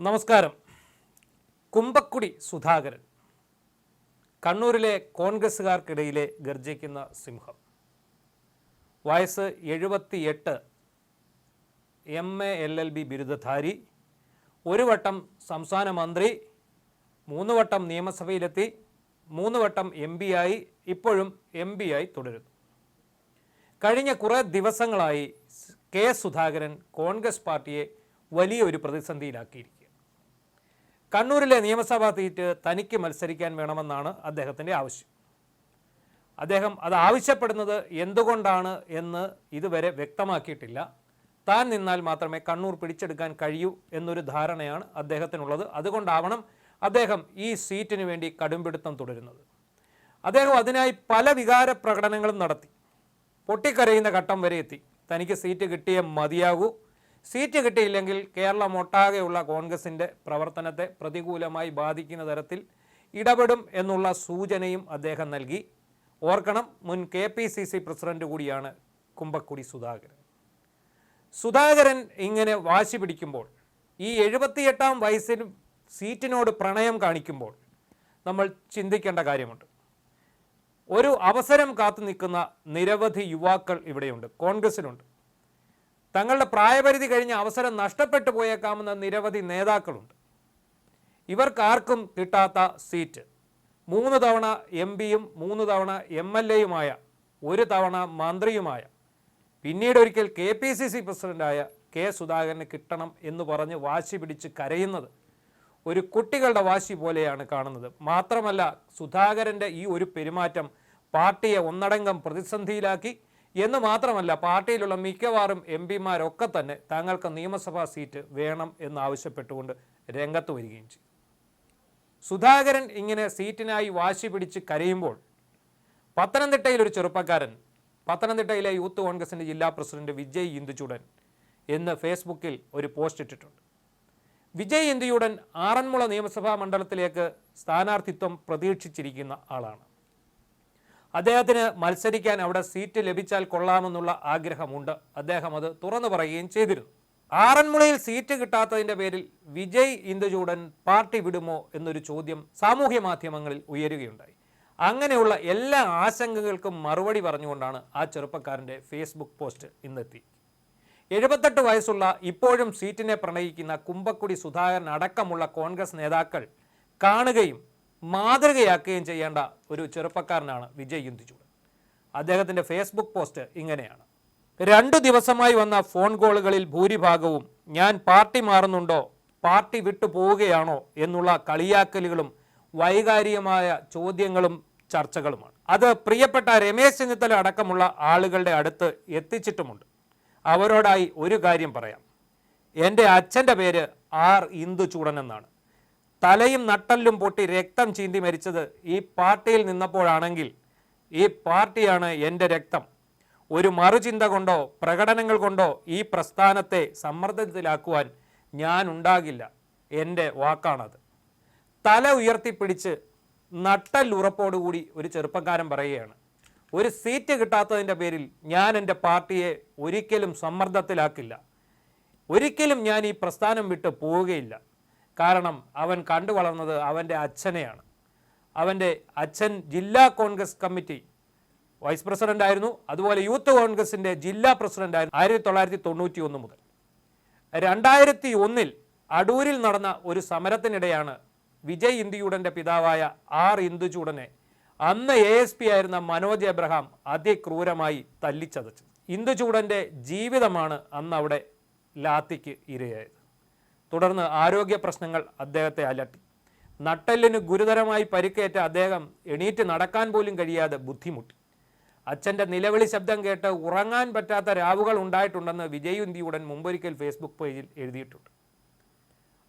നമസ്കാരം. കുമ്പക്കുടി സുധാകരൻ കണ്ണൂരിലെ കോൺഗ്രസ്സുകാർക്കിടയിലെ ഗർജിക്കുന്ന സിംഹം. വയസ്സ് 78, MA LLB ബിരുദധാരി, ഒരു വട്ടം സംസ്ഥാന മന്ത്രി, 3 വട്ടം നിയമസഭയിലെത്തി, 3 വട്ടം MP ആയി, ഇപ്പോഴും MP ആയി തുടരുന്നു. കഴിഞ്ഞ കുറേ ദിവസങ്ങളായി കെ സുധാകരൻ കോൺഗ്രസ് പാർട്ടിയെ വലിയൊരു പ്രതിസന്ധിയിലാക്കിയിരിക്കുക. കണ്ണൂരിലെ നിയമസഭാ സീറ്റ് തനിക്ക് മത്സരിക്കാൻ വേണമെന്നാണ് അദ്ദേഹത്തിൻ്റെ ആവശ്യം. അദ്ദേഹം അത് ആവശ്യപ്പെടുന്നത് എന്തുകൊണ്ടാണ് എന്ന് ഇതുവരെ വ്യക്തമാക്കിയിട്ടില്ല. താൻ നിന്നാൽ മാത്രമേ കണ്ണൂർ പിടിച്ചെടുക്കാൻ കഴിയൂ എന്നൊരു ധാരണയാണ് അദ്ദേഹത്തിനുള്ളത്. അതുകൊണ്ടാവണം അദ്ദേഹം ഈ സീറ്റിന് വേണ്ടി കടുംപിടുത്തം തുടരുന്നത്. അദ്ദേഹം അതിനായി പല വികാര പ്രകടനങ്ങളും നടത്തി. പൊട്ടിക്കരയുന്ന ഘട്ടം വരെ എത്തി. തനിക്ക് സീറ്റ് കിട്ടിയേ മതിയാകൂ, സീറ്റ് കിട്ടിയില്ലെങ്കിൽ കേരളം ഒട്ടാകെയുള്ള കോൺഗ്രസിൻ്റെ പ്രവർത്തനത്തെ പ്രതികൂലമായി ബാധിക്കുന്ന തരത്തിൽ ഇടപെടും എന്നുള്ള സൂചനയും അദ്ദേഹം നൽകി. ഓർക്കണം, മുൻ KPCC പ്രസിഡന്റ് കൂടിയാണ് കുമ്പക്കുടി സുധാകരൻ. സുധാകരൻ ഇങ്ങനെ വാശി പിടിക്കുമ്പോൾ, ഈ 78-ാം വയസ്സിൽ സീറ്റിനോട് പ്രണയം കാണിക്കുമ്പോൾ നമ്മൾ ചിന്തിക്കേണ്ട കാര്യമുണ്ട്. ഒരു അവസരം കാത്തു നിൽക്കുന്ന നിരവധി യുവാക്കൾ ഇവിടെയുണ്ട്, കോൺഗ്രസിലുണ്ട്. തങ്ങളുടെ പ്രായപരിധി കഴിഞ്ഞ അവസരം നഷ്ടപ്പെട്ടു പോയേക്കാവുന്ന നിരവധി നേതാക്കളുണ്ട്. ഇവർക്കാർക്കും കിട്ടാത്ത സീറ്റ്, 3 തവണ MP-യും 3 തവണ MLA-യുമായ, 1 തവണ മന്ത്രിയുമായ, പിന്നീട് ഒരിക്കൽ KPCC പ്രസിഡന്റായ കെ സുധാകരന് കിട്ടണം എന്ന് പറഞ്ഞ് വാശി പിടിച്ച് കരയുന്നത് ഒരു കുട്ടികളുടെ വാശി പോലെയാണ് കാണുന്നത്. മാത്രമല്ല, സുധാകരൻ്റെ ഈ ഒരു പെരുമാറ്റം പാർട്ടിയെ ഒന്നടങ്കം പ്രതിസന്ധിയിലാക്കി എന്ന് മാത്രമല്ല, പാർട്ടിയിലുള്ള മിക്കവാറും MP-മാരൊക്കെ തന്നെ തങ്ങൾക്ക് നിയമസഭാ സീറ്റ് വേണം എന്നാവശ്യപ്പെട്ടുകൊണ്ട് രംഗത്ത് വരികയും ചെയ്തു. സുധാകരൻ ഇങ്ങനെ സീറ്റിനായി വാശി പിടിച്ച് കരയുമ്പോൾ പത്തനംതിട്ടയിലൊരു ചെറുപ്പക്കാരൻ, പത്തനംതിട്ടയിലെ യൂത്ത് കോൺഗ്രസിൻ്റെ ജില്ലാ പ്രസിഡന്റ് വിജയ് ഇന്ദുചൂടൻ എന്ന് ഫേസ്ബുക്കിൽ ഒരു പോസ്റ്റ് ഇട്ടിട്ടുണ്ട്. വിജയ് ഇന്ദുചൂടൻ ആറന്മുള നിയമസഭാ മണ്ഡലത്തിലേക്ക് സ്ഥാനാർത്ഥിത്വം പ്രതീക്ഷിച്ചിരിക്കുന്ന ആളാണ്. അദ്ദേഹത്തിന് മത്സരിക്കാൻ അവിടെ സീറ്റ് ലഭിച്ചാൽ കൊള്ളാമെന്നുള്ള ആഗ്രഹമുണ്ട്. അദ്ദേഹം അത് തുറന്നു പറയുകയും ചെയ്തിരുന്നു. ആറന്മുളയിൽ സീറ്റ് കിട്ടാത്തതിൻ്റെ പേരിൽ വിജയ് ഇന്ദുചൂടൻ പാർട്ടി വിടുമോ എന്നൊരു ചോദ്യം സാമൂഹ്യ മാധ്യമങ്ങളിൽ ഉയരുകയുണ്ടായി. അങ്ങനെയുള്ള എല്ലാ ആശങ്കകൾക്കും മറുപടി പറഞ്ഞുകൊണ്ടാണ് ആ ചെറുപ്പക്കാരൻ്റെ ഫേസ്ബുക്ക് പോസ്റ്റ് ഇന്നെത്തി. 78 വയസ്സുള്ള, ഇപ്പോഴും സീറ്റിനെ പ്രണയിക്കുന്ന കുമ്പക്കുടി സുധാകരൻ അടക്കമുള്ള കോൺഗ്രസ് നേതാക്കൾ കാണുകയും മാതൃകയാക്കുകയും ചെയ്യേണ്ട ഒരു ചെറുപ്പക്കാരനാണ് വിജയ് ഇന്ദുചൂടൻ. അദ്ദേഹത്തിൻ്റെ ഫേസ്ബുക്ക് പോസ്റ്റ് ഇങ്ങനെയാണ്: 2 ദിവസമായി വന്ന ഫോൺ കോളുകളിൽ ഭൂരിഭാഗവും ഞാൻ പാർട്ടി മാറുന്നുണ്ടോ, പാർട്ടി വിട്ടു പോവുകയാണോ എന്നുള്ള കളിയാക്കലുകളും വൈകാരികമായ ചോദ്യങ്ങളും ചർച്ചകളുമാണ്. അത് പ്രിയപ്പെട്ട രമേശ് ചെന്നിത്തല അടക്കമുള്ള ആളുകളുടെ അടുത്ത് എത്തിച്ചിട്ടുമുണ്ട്. അവരോടായി ഒരു കാര്യം പറയാം. എൻ്റെ അച്ഛൻ്റെ പേര് R ഇന്ദുചൂടൻ എന്നാണ്. തലയും നട്ടല്ലും പൊട്ടി രക്തം ചീന്തി മരിച്ചത് ഈ പാർട്ടിയിൽ നിന്നപ്പോഴാണെങ്കിൽ ഈ പാർട്ടിയാണ് എൻ്റെ രക്തം. ഒരു മറുചിന്ത കൊണ്ടോ പ്രകടനങ്ങൾ കൊണ്ടോ ഈ പ്രസ്ഥാനത്തെ സമ്മർദ്ദത്തിലാക്കുവാൻ ഞാൻ ഉണ്ടാകില്ല. എൻ്റെ വാക്കാണത്. തല ഉയർത്തിപ്പിടിച്ച് നട്ടല്ലുറപ്പോടുകൂടി ഒരു ചെറുപ്പക്കാരൻ പറയുകയാണ്, ഒരു സീറ്റ് കിട്ടാത്തതിൻ്റെ പേരിൽ ഞാൻ എൻ്റെ പാർട്ടിയെ ഒരിക്കലും സമ്മർദ്ദത്തിലാക്കില്ല. ഒരിക്കലും ഞാൻ ഈ പ്രസ്ഥാനം വിട്ട് പോവുകയില്ല. കാരണം അവൻ കണ്ടു വളർന്നത് അവൻ്റെ അച്ഛനെയാണ്. അവൻ്റെ അച്ഛൻ ജില്ലാ കോൺഗ്രസ് കമ്മിറ്റി വൈസ് പ്രസിഡന്റ് ആയിരുന്നു. അതുപോലെ യൂത്ത് കോൺഗ്രസിൻ്റെ ജില്ലാ പ്രസിഡന്റ് ആയിരുന്നു 1991 മുതൽ. 2001 അടൂരിൽ നടന്ന ഒരു സമരത്തിനിടെയാണ് വിജയ് ഇന്ദുചൂടൻ്റെ പിതാവായ R ഇന്ദുചൂടനെ അന്ന് ASP ആയിരുന്ന മനോജ് എബ്രഹാം അതിക്രൂരമായി തല്ലിച്ചതച്ചത്. ഇന്ദുചൂടൻ്റെ ജീവിതമാണ് അന്ന് അവിടെ ലാത്തിക്ക് ഇരയായത്. തുടർന്ന് ആരോഗ്യ പ്രശ്നങ്ങൾ അദ്ദേഹത്തെ അലട്ടി. നട്ടെല്ലിന് ഗുരുതരമായി പരിക്കേറ്റ അദ്ദേഹം എണീറ്റ് നടക്കാൻ പോലും കഴിയാതെ ബുദ്ധിമുട്ടി. അച്ഛൻ്റെ നിലവിളി ശബ്ദം കേട്ട് ഉറങ്ങാൻ പറ്റാത്ത രാവുകൾ ഉണ്ടായിട്ടുണ്ടെന്ന് വിജയ് ഇന്ദുചൂടൻ മുമ്പൊരിക്കൽ ഫേസ്ബുക്ക് പേജിൽ എഴുതിയിട്ടുണ്ട്.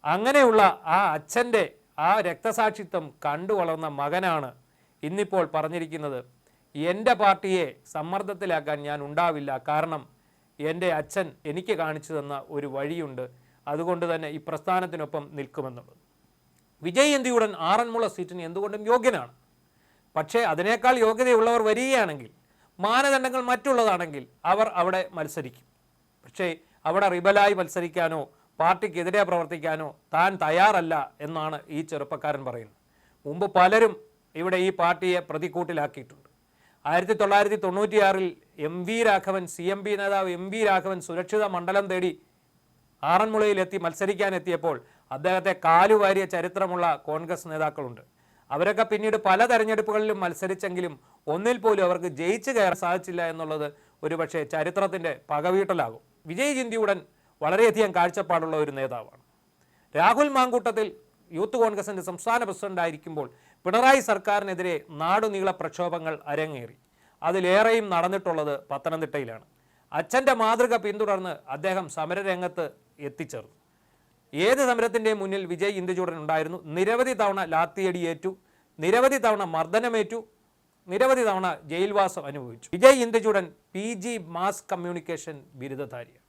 അങ്ങനെയുള്ള ആ അച്ഛൻ്റെ ആ രക്തസാക്ഷിത്വം കണ്ടു വളർന്ന മകനാണ് ഇന്നിപ്പോൾ പറഞ്ഞിരിക്കുന്നത്, എൻ്റെ പാർട്ടിയെ സമ്മർദ്ദത്തിലാക്കാൻ ഞാൻ ഉണ്ടാവില്ല. കാരണം എൻ്റെ അച്ഛൻ എനിക്ക് കാണിച്ചു തന്ന ഒരു വഴിയുണ്ട്. അതുകൊണ്ട് തന്നെ ഈ പ്രസ്ഥാനത്തിനൊപ്പം നിൽക്കുമെന്നുള്ളത്. വിജയ് ഇന്ദുചൂടൻ ആറന്മുള സീറ്റിന് എന്തുകൊണ്ടും യോഗ്യനാണ്. പക്ഷേ അതിനേക്കാൾ യോഗ്യതയുള്ളവർ വരികയാണെങ്കിൽ, മാനദണ്ഡങ്ങൾ മറ്റുള്ളതാണെങ്കിൽ അവർ അവിടെ മത്സരിക്കും. പക്ഷേ അവിടെ റിബലായി മത്സരിക്കാനോ പാർട്ടിക്കെതിരെ പ്രവർത്തിക്കാനോ താൻ തയ്യാറല്ല എന്നാണ് ഈ ചെറുപ്പക്കാരൻ പറയുന്നത്. മുമ്പ് പലരും ഇവിടെ ഈ പാർട്ടിയെ പ്രതിക്കൂട്ടിലാക്കിയിട്ടുണ്ട്. 1996 എം വി രാഘവൻ, CMP നേതാവ് എം വി രാഘവൻ സുരക്ഷിത മണ്ഡലം തേടി ആറന്മുളയിലെത്തി മത്സരിക്കാനെത്തിയപ്പോൾ അദ്ദേഹത്തെ കാലുവാരിയ ചരിത്രമുള്ള കോൺഗ്രസ് നേതാക്കളുണ്ട്. അവരൊക്കെ പിന്നീട് പല തെരഞ്ഞെടുപ്പുകളിലും മത്സരിച്ചെങ്കിലും ഒന്നിൽ പോലും അവർക്ക് ജയിച്ചു കയറാൻ സാധിച്ചില്ല എന്നുള്ളത് ഒരുപക്ഷെ ചരിത്രത്തിൻ്റെ പകവീട്ടലാകും. വിജയ് ചിന്തിയുടൻ വളരെയധികം കാഴ്ചപ്പാടുള്ള ഒരു നേതാവാണ്. രാഹുൽ മാങ്കൂട്ടത്തിൽ യൂത്ത് കോൺഗ്രസിൻ്റെ സംസ്ഥാന പ്രസിഡന്റായിരിക്കുമ്പോൾ പിണറായി സർക്കാരിനെതിരെ നാടുനീള പ്രക്ഷോഭങ്ങൾ അരങ്ങേറി. അതിലേറെയും നടന്നിട്ടുള്ളത് പത്തനംതിട്ടയിലാണ്. അച്ഛൻ്റെ മാതൃക പിന്തുടർന്ന് അദ്ദേഹം സമരരംഗത്ത് എത്തിച്ചേർന്നു. ഏത് സമരത്തിൻ്റെയും മുന്നിൽ വിജയ് ഇന്ദുചൂടൻ ഉണ്ടായിരുന്നു. നിരവധി തവണ ലാത്തിയടിയേറ്റു, നിരവധി തവണ മർദ്ദനമേറ്റു, നിരവധി തവണ ജയിൽവാസം അനുഭവിച്ചു. Vijay Induchoodan PG mass communication ബിരുദധാരിയാണ്.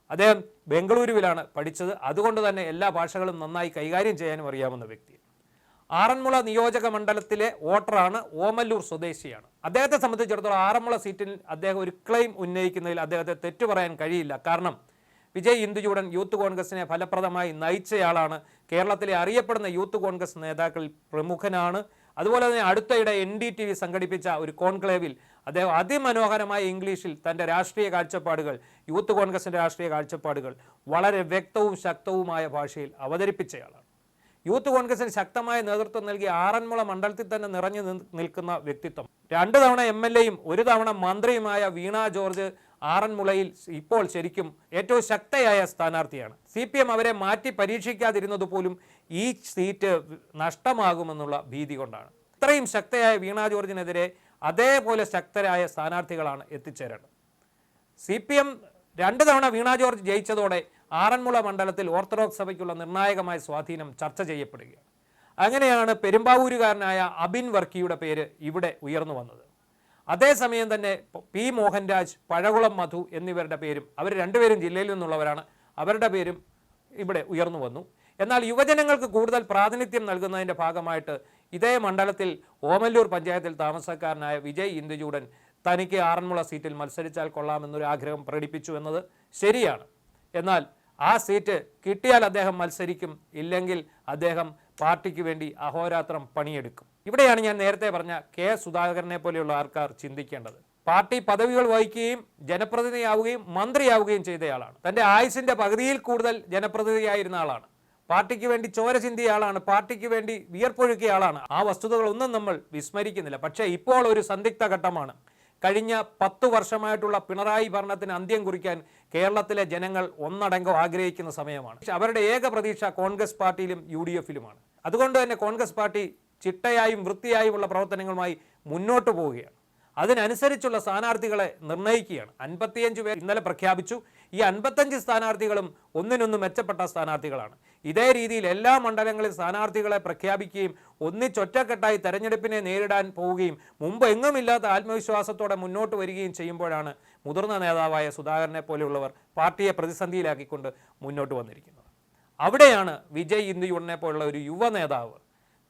അദ്ദേഹം ബംഗളൂരുവിലാണ് പഠിച്ചത്. അതുകൊണ്ട് തന്നെ എല്ലാ ഭാഷകളും നന്നായി കൈകാര്യം ചെയ്യാനും അറിയാവുന്ന വ്യക്തി. ആറന്മുള നിയോജക മണ്ഡലത്തിലെ വോട്ടറാണ്, ഓമല്ലൂർ സ്വദേശിയാണ്. അദ്ദേഹത്തെ സംബന്ധിച്ചിടത്തോളം ആറന്മുള സീറ്റിൽ അദ്ദേഹം ഒരു ക്ലെയിം ഉന്നയിക്കുന്നതിൽ അദ്ദേഹത്തെ തെറ്റു പറയാൻ കഴിയില്ല. കാരണം വിജയ് ഇന്ദുചൂടൻ യൂത്ത് കോൺഗ്രസിനെ ഫലപ്രദമായി നയിച്ചയാളാണ്. കേരളത്തിലെ അറിയപ്പെടുന്ന യൂത്ത് കോൺഗ്രസ് നേതാക്കളിൽ പ്രമുഖനാണ്. അതുപോലെ തന്നെ അടുത്തയിടെ NDTV സംഘടിപ്പിച്ച ഒരു കോൺക്ലേവിൽ അദ്ദേഹം അതിമനോഹരമായ ഇംഗ്ലീഷിൽ തൻ്റെ രാഷ്ട്രീയ കാഴ്ചപ്പാടുകൾ, യൂത്ത് കോൺഗ്രസിൻ്റെ രാഷ്ട്രീയ കാഴ്ചപ്പാടുകൾ വളരെ വ്യക്തവും ശക്തവുമായ ഭാഷയിൽ അവതരിപ്പിച്ചയാളാണ്. യൂത്ത് കോൺഗ്രസിന് ശക്തമായ നേതൃത്വം നൽകി ആറന്മുള മണ്ഡലത്തിൽ തന്നെ നിറഞ്ഞു നിൽക്കുന്ന വ്യക്തിത്വം. 2 തവണ MLA-യും 1 തവണ മന്ത്രിയുമായ വീണ ജോർജ് ആറന്മുളയിൽ ഇപ്പോൾ ശരിക്കും ഏറ്റവും ശക്തയായ സ്ഥാനാർത്ഥിയാണ്. CPM അവരെ മാറ്റി പരീക്ഷിക്കാതിരുന്നത് പോലും ഈ സീറ്റ് നഷ്ടമാകുമെന്നുള്ള ഭീതി കൊണ്ടാണ്. ഇത്രയും ശക്തയായ വീണ ജോർജിനെതിരെ അതേപോലെ ശക്തരായ സ്ഥാനാർത്ഥികളാണ് എത്തിച്ചേരേണ്ടത്. CPM 2 തവണ വീണ ജോർജ് ജയിച്ചതോടെ ആറന്മുള മണ്ഡലത്തിൽ ഓർത്തഡോക്സ് സഭയ്ക്കുള്ള നിർണായകമായ സ്വാധീനം ചർച്ച ചെയ്യപ്പെടുകയാണ്. അങ്ങനെയാണ് പെരുമ്പാവൂരുകാരനായ അബിൻ വർക്കിയുടെ പേര് ഇവിടെ ഉയർന്നു വന്നത്. അതേസമയം തന്നെ P മോഹൻരാജ്, പഴകുളം മധു എന്നിവരുടെ പേരും, അവർ രണ്ടുപേരും ജില്ലയിൽ നിന്നുള്ളവരാണ്, അവരുടെ പേരും ഇവിടെ ഉയർന്നു വന്നു. എന്നാൽ യുവജനങ്ങൾക്ക് കൂടുതൽ പ്രാതിനിധ്യം നൽകുന്നതിൻ്റെ ഭാഗമായിട്ട് ഇതേ മണ്ഡലത്തിൽ ഓമല്ലൂർ പഞ്ചായത്തിൽ താമസക്കാരനായ വിജയ് ഇന്ദുചൂടൻ തനിക്ക് ആറന്മുള സീറ്റിൽ മത്സരിച്ചാൽ കൊള്ളാമെന്നൊരു ആഗ്രഹം പ്രകടിപ്പിച്ചു എന്നത് ശരിയാണ്. എന്നാൽ ആ സീറ്റ് കിട്ടിയാൽ അദ്ദേഹം മത്സരിക്കും, ഇല്ലെങ്കിൽ അദ്ദേഹം പാർട്ടിക്ക് വേണ്ടി അഹോരാത്രം പണിയെടുക്കും. ഇവിടെയാണ് ഞാൻ നേരത്തെ പറഞ്ഞ K. സുധാകരനെ പോലെയുള്ള ആൾക്കാർ ചിന്തിക്കേണ്ടത്. പാർട്ടി പദവികൾ വഹിക്കുകയും ജനപ്രതിനിധിയാവുകയും മന്ത്രിയാവുകയും ചെയ്തയാളാണ്. തൻ്റെ ആയുസിൻ്റെ പകുതിയിൽ കൂടുതൽ ജനപ്രതിനിധിയായിരുന്ന ആളാണ്. പാർട്ടിക്ക് വേണ്ടി ചോര ചിന്തിയ ആളാണ്. പാർട്ടിക്ക് വേണ്ടി വിയർപ്പൊഴുക്കിയ ആളാണ്. ആ വസ്തുതകളൊന്നും നമ്മൾ വിസ്മരിക്കുന്നില്ല. പക്ഷേ ഇപ്പോൾ ഒരു സന്ദിഗ്ധ ഘട്ടമാണ്. കഴിഞ്ഞ 10 വർഷമായിട്ടുള്ള പിണറായി ഭരണത്തിന് അന്ത്യം കുറിക്കാൻ കേരളത്തിലെ ജനങ്ങൾ ഒന്നടങ്കം ആഗ്രഹിക്കുന്ന സമയമാണ്. അവരുടെ ഏക പ്രതീക്ഷ കോൺഗ്രസ് പാർട്ടിയിലും UDF-ലുമാണ്. അതുകൊണ്ട് തന്നെ കോൺഗ്രസ് പാർട്ടി ചിട്ടയായും വൃത്തിയായുമുള്ള പ്രവർത്തനങ്ങളുമായി മുന്നോട്ട് പോവുകയാണ്. അതിനനുസരിച്ചുള്ള സ്ഥാനാർത്ഥികളെ നിർണ്ണയിക്കുകയാണ്. 55 പേർ ഇന്നലെ പ്രഖ്യാപിച്ചു. ഈ 55 സ്ഥാനാർത്ഥികളും ഒന്നിനൊന്ന് മെച്ചപ്പെട്ട സ്ഥാനാർത്ഥികളാണ്. ഇതേ രീതിയിൽ എല്ലാ മണ്ഡലങ്ങളിൽ സ്ഥാനാർത്ഥികളെ പ്രഖ്യാപിക്കുകയും ഒന്നിച്ചൊറ്റക്കെട്ടായി തെരഞ്ഞെടുപ്പിനെ നേരിടാൻ പോവുകയും മുമ്പ് എങ്ങുമില്ലാത്ത ആത്മവിശ്വാസത്തോടെ മുന്നോട്ട് വരികയും ചെയ്യുമ്പോഴാണ് മുതിർന്ന നേതാവായ സുധാകരനെ പോലെയുള്ളവർ പാർട്ടിയെ പ്രതിസന്ധിയിലാക്കിക്കൊണ്ട് മുന്നോട്ട് വന്നിരിക്കുന്നത്. അവിടെയാണ് വിജയ് ഇന്ദുചൂടനെ പോലുള്ള ഒരു യുവ നേതാവ്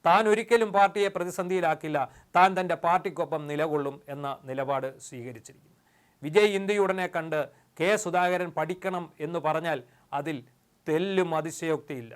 താൻ ഒരിക്കലും പാർട്ടിയെ പ്രതിസന്ധിയിലാക്കില്ല, താൻ തൻ്റെ പാർട്ടിക്കൊപ്പം നിലകൊള്ളും എന്ന നിലപാട് സ്വീകരിച്ചിരിക്കുന്നു. വിജയ് ഇന്ദുചൂടനെ കണ്ട് K. സുധാകരൻ പഠിക്കണം എന്ന് പറഞ്ഞാൽ അതിൽ തെല്ലും അതിശയോക്തിയില്ല.